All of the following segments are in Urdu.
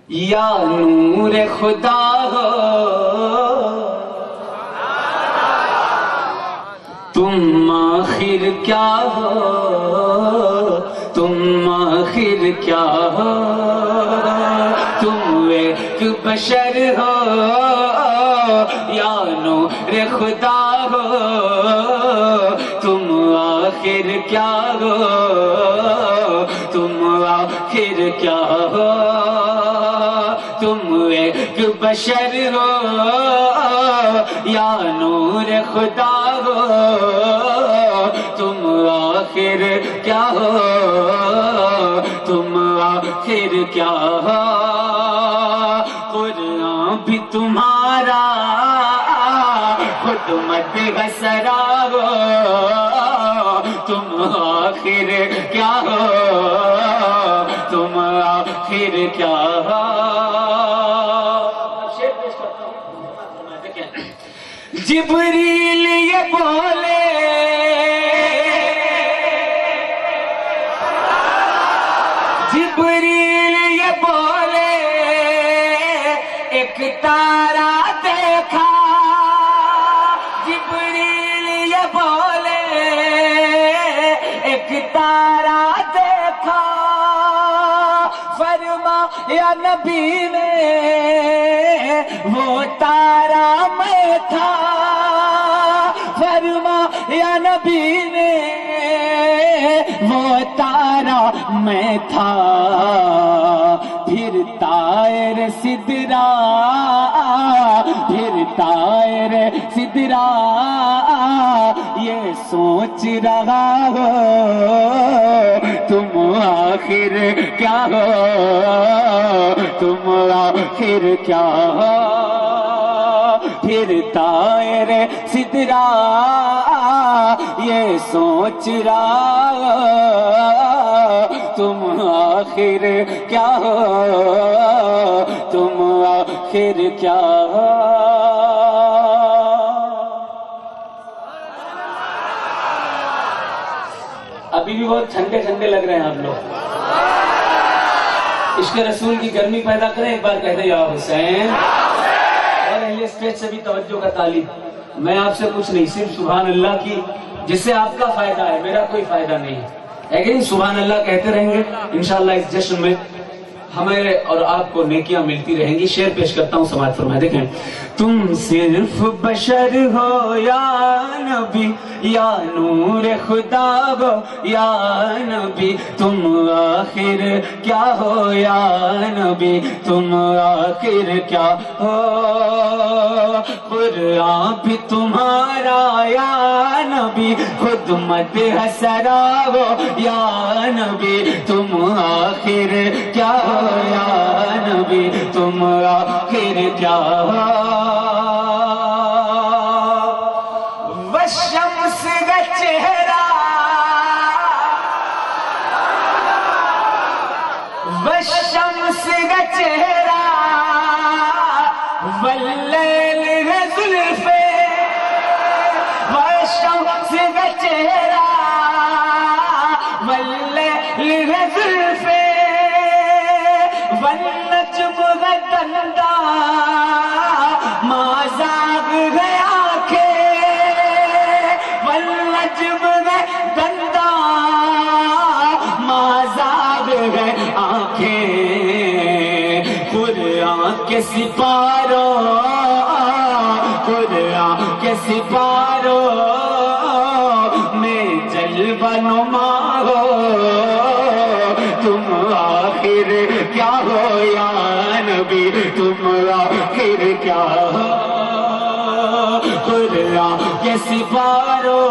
یا نور خدا ہو تم آخر کیا ہو، تم آخر کیا ہو، تم ایک بشر ہو یا نور خدا ہو، تم آخر کیا ہو، تم آخر کیا ہو، تم ایک بشر ہو یا نور خدا ہو، تم آخر کیا ہو، تم آخر کیا ہو، قرآن بھی تمہارا خود مدح سرا ہو، تم آخر کیا ہو، تم آخر کیا ہو۔ جبریل یہ بولے جبریل یہ بولے ایک تارا دیکھا، جبریل یہ بولے ایک تارا دیکھا، فرمایا نبی نے وہ تارا میں تھا، فرمایا نبی نے وہ تارا میں تھا، پھر طائر سدرا پھر طائر سدرا یہ سوچ رہا ہو تم آخر کیا ہو، تم آخر کیا ہو، پھر طائر سدرا یہ سوچ رہا تم آخر کیا ہو، تم آخر کیا ہو۔ ابھی بھی بہت ٹھنڈے ٹھنڈے لگ رہے ہیں آپ لوگ، عشق رسول کی گرمی پیدا کریں، ایک بار کہتے یا حسین، اور اہل اسٹیج سے بھی توجہ کا طالب، میں آپ سے کچھ نہیں، صرف سبحان اللہ کی جس سے آپ کا فائدہ ہے، میرا کوئی فائدہ نہیں ہے کہ سبحان اللہ کہتے رہیں گے، انشاءاللہ اس جشن میں ہمیں اور آپ کو نیکیاں ملتی رہیں گی۔ شعر پیش کرتا ہوں، سماعت فرمائیں۔ دیکھیں، تم صرف بشر ہو یا نبی، یا نور خدا ہو یا نبی، تم آخر کیا ہو یا نبی، تم آخر کیا ہو، قرآن بھی تمہارا یا نبی خود مدح سرا ہو یا نبی، تم آخر کیا ہو یا نبی، تم آخر کیا ہو، والشمس کا چہرہ والشمس کا چہرہ واللیل ہے زلفے، والشمس کا چہرہ واللیل ہے زلفے، والنجم ہے ڈنڈا ما زاغ ہے آنکھیں، والنجم ہے ڈنڈا ما زاغ ہے آنکھیں، قرآن کے سپاروں قرآن کے سپاروں میں جلوہ نما ہو، تم آخر کیا ہو یا نبی، تم آخر کیا ہو، قرآن کے سپاروں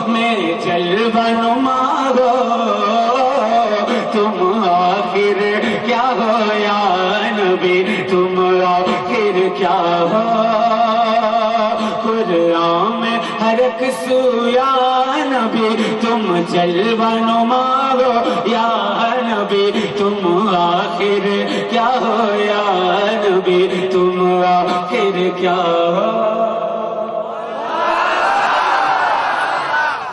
میں جلوہ نما ہو، تم آخر کیا ہو یا نبی، تم آخر کیا ہو، قرآن میں ہر ایک سو یا نبی تم جلوہ نما ہو یا نبی، تم آخر کیا ہو یا نبی، تم آخر کیا ہو۔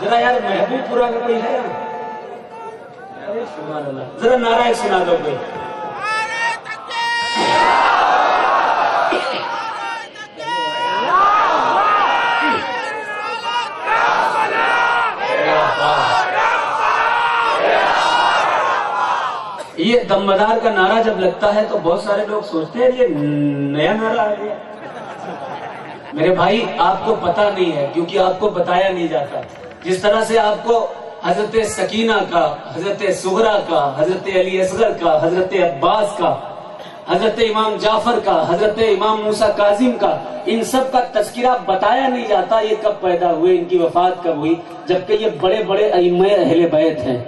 ذرا یار محبوب پورا کا کوئی ہے، ذرا نعرہ سنا دو کوئی، یہ دمدار کا نعرہ جب لگتا ہے تو بہت سارے لوگ سوچتے ہیں یہ نیا نعرہ آ گیا۔ میرے بھائی آپ کو پتہ نہیں ہے کیونکہ آپ کو بتایا نہیں جاتا۔ جس طرح سے آپ کو حضرت سکینہ کا، حضرت سغرا کا، حضرت علی اصغر کا، حضرت عباس کا، حضرت امام جعفر کا، حضرت امام موسیٰ کاظم کا، ان سب کا تذکرہ بتایا نہیں جاتا یہ کب پیدا ہوئے، ان کی وفات کب ہوئی، جبکہ یہ بڑے بڑے ائمہ اہل بیت ہیں۔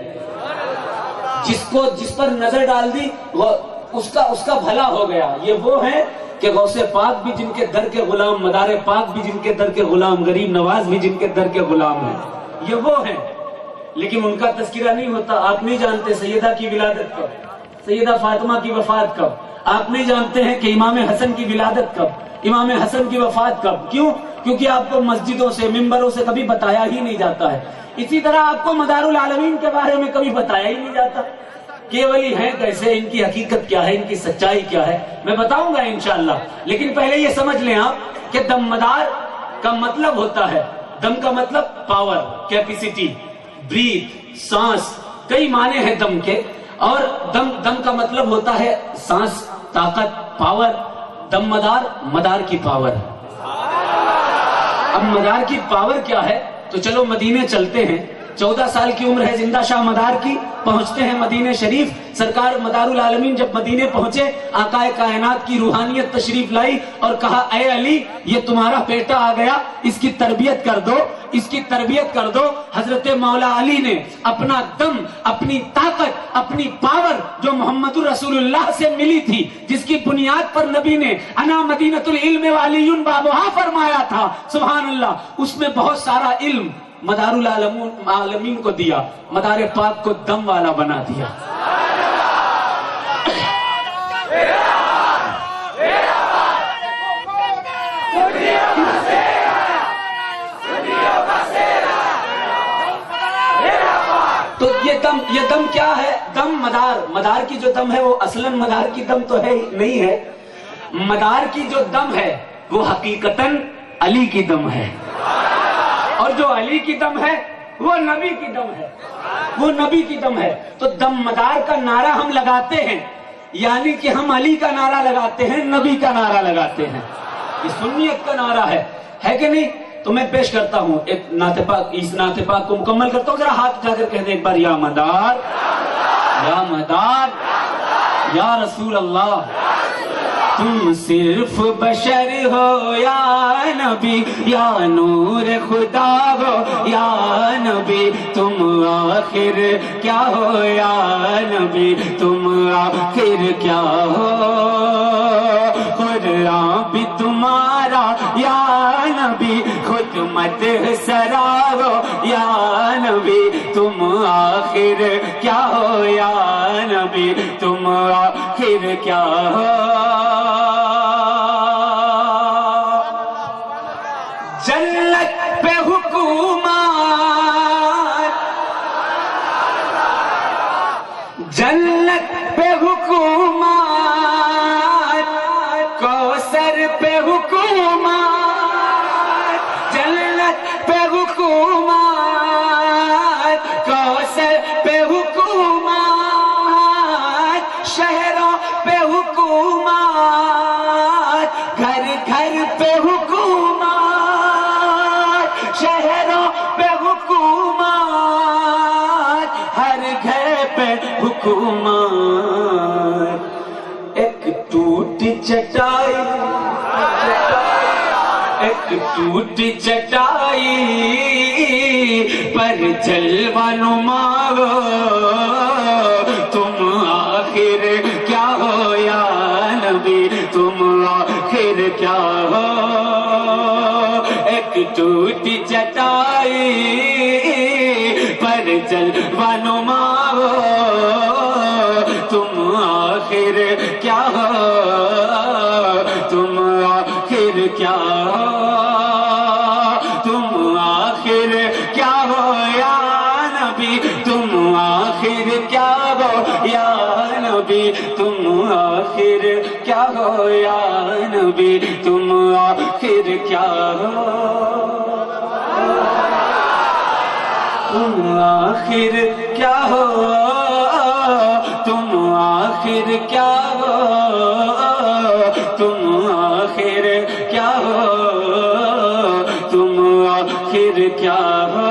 جس پر نظر ڈال دی اس کا بھلا ہو گیا۔ یہ وہ ہیں کہ غوث پاک بھی جن کے در کے غلام، مدار پاک بھی جن کے در کے غلام، غریب نواز بھی جن کے در کے غلام ہیں، یہ وہ ہیں، لیکن ان کا تذکرہ نہیں ہوتا۔ آپ نہیں جانتے سیدہ کی ولادت کب، سیدہ فاطمہ کی وفات کب، آپ نہیں جانتے ہیں کہ امام حسن کی ولادت کب، امام حسن کی وفات کب۔ کیوں؟ کیونکہ آپ کو مسجدوں سے، ممبروں سے کبھی بتایا ہی نہیں جاتا ہے۔ اسی طرح آپ کو مدار العالمین کے بارے میں کبھی بتایا ہی نہیں جاتا کہ یہ ولی ہیں کیسے، ان کی حقیقت کیا ہے، ان کی سچائی کیا ہے، میں بتاؤں گا انشاءاللہ۔ لیکن پہلے یہ سمجھ لیں آپ کہ دمدار کا مطلب ہوتا ہے، دم کا مطلب پاور، کیپیسٹی، بریتھ، سانس، کئی معنی ہیں دم کے، اور دم کا مطلب ہوتا ہے سانس، طاقت، پاور۔ دمدار مدار کی پاور۔ اب مدار کی پاور کیا ہے تو چلو مدینے چلتے ہیں۔ 14 سال کی عمر ہے زندہ شاہ مدار کی، پہنچتے ہیں مدینے شریف۔ سرکار مدار العالمین جب مدینے پہنچے، آقا کائنات کی روحانیت تشریف لائی اور کہا اے علی یہ تمہارا بیٹا آ گیا، اس کی تربیت کر دو، اس کی تربیت کر دو۔ حضرت مولا علی نے اپنا دم، اپنی طاقت، اپنی پاور جو محمد رسول اللہ سے ملی تھی، جس کی بنیاد پر نبی نے انا مدینۃ العلم وعلی بابھا فرمایا تھا، سبحان اللہ، اس میں بہت سارا علم مدار العالمین کو دیا، مدار پاک کو دم والا بنا دیا۔ تو یہ دم کیا ہے؟ دم مدار کی جو دم ہے وہ اصلاً مدار کی دم تو ہے نہیں ہے، مدار کی جو دم ہے وہ حقیقتاً علی کی دم ہے، اور جو علی کی دم ہے وہ نبی کی دم ہے، وہ نبی کی دم ہے۔ تو دم مدار کا نعرہ ہم لگاتے ہیں، یعنی کہ ہم علی کا نعرہ لگاتے ہیں، نبی کا نعرہ لگاتے ہیں، یہ سنیت کا نعرہ ہے کہ نہیں؟ تو میں پیش کرتا ہوں ایک نعت پاک، اس نعت پاک کو مکمل کرتا ہوں، ذرا ہاتھ اٹھا کر کہہ دیں ایک بار، یا مدار، یا مدار، یا رسول اللہ، تم صرف بشر ہو یا نبی، یا نور خدا ہو یا نبی، تم آخر کیا ہو یا نبی، تم آخر کیا ہو، قرآن بھی تمہارا یا نبی، خود مدح سرا ہو یا نبی، تم آخر کیا ہو یا نبی، تم آخر کیا ہو۔ جنت پہ حکومت، جنت پہ حکومت، کوثر پہ حکومت، جنت پہ حکومت، کوثر پہ حکومت، شہروں پہ حکومت، گھر گھر پہ حکومت، شہروں پہ حکومت، ہر گھر پہ حکومت۔ ایک ٹوٹی چٹائی، ایک ٹوٹی چٹائی پر جلوہ نما ہو، تم آخر کیا ہو یا نبی، تم آخر کیا ہو۔ ایک ٹوٹی چٹائی پر جلوہ نما ہو، تم آخر کیا ہو، تم آخر کیا ہو، تم آخر کیا ہو یا نبی، تم آخر کیا ہو یا نبی تم آخر کیا ہو یا نبی تم آخر کیا ہو تم آخر کیا ہو تم آخر کیا ہو تم آخر کیا ہو تم آخر کیا ہو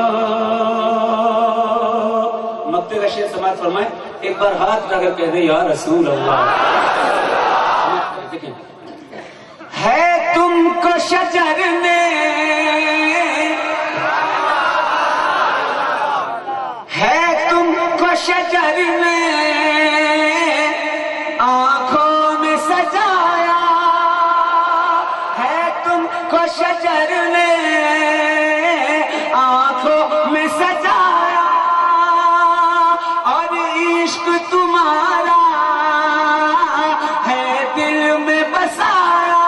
مکتے کا شعر سماعت فرمائے ایک بار ہاتھ اگر کہہ دیں یا رسول اللہ ہے تم کو شجر نے ہے تم کو شجر نے آنکھوں میں سجایا ہے تم کو شجر نے آنکھوں میں سجایا اور عشق تمہارا ہے دل میں بسایا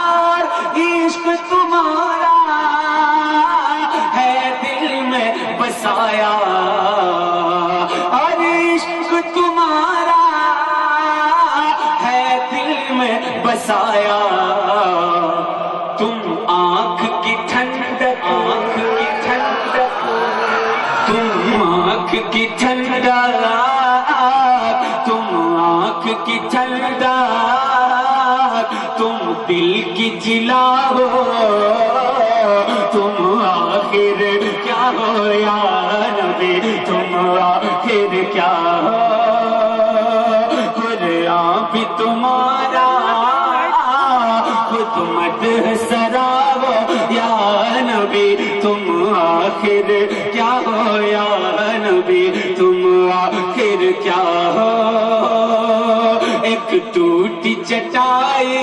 اور عشق تمہارا ہے دل میں بسایا اور عشق تمہارا ہے دل میں بسایا تم آنکھ کی ٹھنڈک تم آنکھ کی ٹھنڈک تم آنکھ کی ٹھنڈک تم دل کی جلا ہو تم آخر کیا ہو یا نبی تم آخر کیا ہو قرآن بھی تمہارا خود مدح سرا ہو یا نبی تم آخر کیا ہو یا نبی تم آخر کیا ہو ایک ٹوٹی چٹائی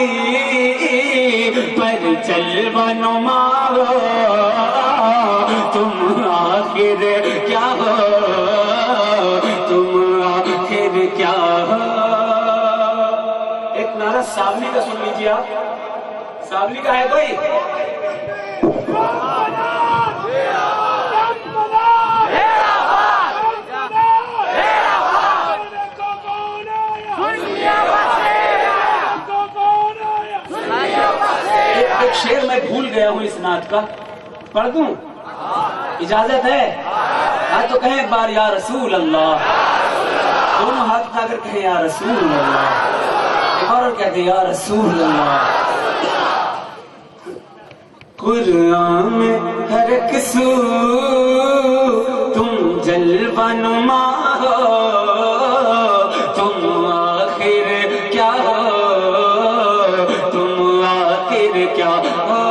پر جلوہ نما ہو تم آخر کیا ہو تم آخر کیا ہو ایک نعرہ سابلی کا سن لیجیے آپ سابلی کا ہے کوئی ایک شعر میں بھول گیا ہوں اس نعت کا پڑھ دوں اجازت ہے ہاں تو کہیں ایک بار یا رسول اللہ دونوں ہاتھ اٹھا کر کہیں یا رسول اللہ ایک اور کہتے ہیں یا رسول اللہ قرآن میں ہر ایک سو تم جلوہ نما ہو تم آخر کیا ہو تم آخر کیا ہو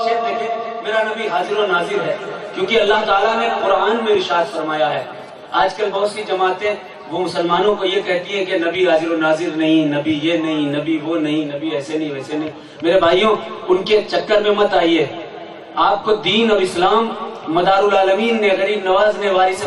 شیخ دیکھیں میرا نبی حاضر و ناظر ہے کیونکہ اللہ تعالیٰ نے قرآن میں ارشاد فرمایا ہے آج کل بہت سی جماعتیں وہ مسلمانوں کو یہ کہتی ہیں کہ نبی حاضر و ناظر نہیں نبی یہ نہیں نبی وہ نہیں نبی ایسے نہیں ویسے نہیں میرے بھائیوں ان کے چکر میں مت آئیے آپ کو دین اور اسلام مدار العالمین نے غریب نواز نے وارث